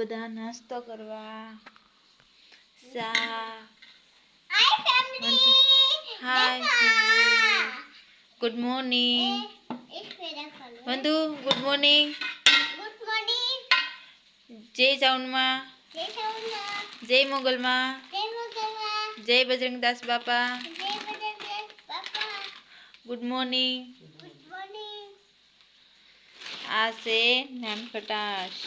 બધા નાસ્તો કરવા. સા હાય ગુડ મોર્નિંગ વંદુ ગુડ મોર્નિંગ જય ચાઉનમાં જય મોગલમાં જય બજરંગદાસ બાપા ગુડ મોર્નિંગ આ છે નાનખટાશ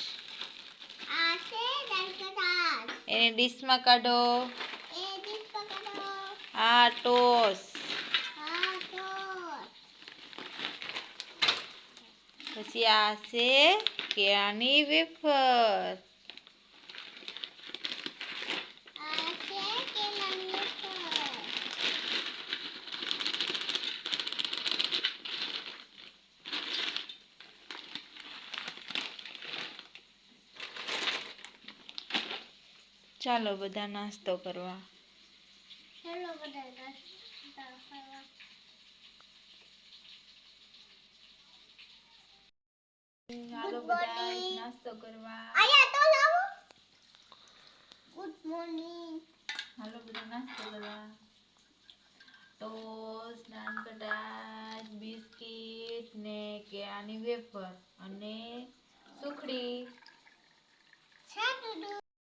એને ડીશમાં કાઢો આ ટોસ પછી આ છે કેળાની વેફર ચાલો બધા નાસ્તો કરવા. હાલો બધા નાસ્તો કરવા. Good morning. હાલો બધા નાસ્તો કરવા. ટોસ, નાનકટાશ, બિસ્કિટ ને કેળાની વેફર અને સુખડી.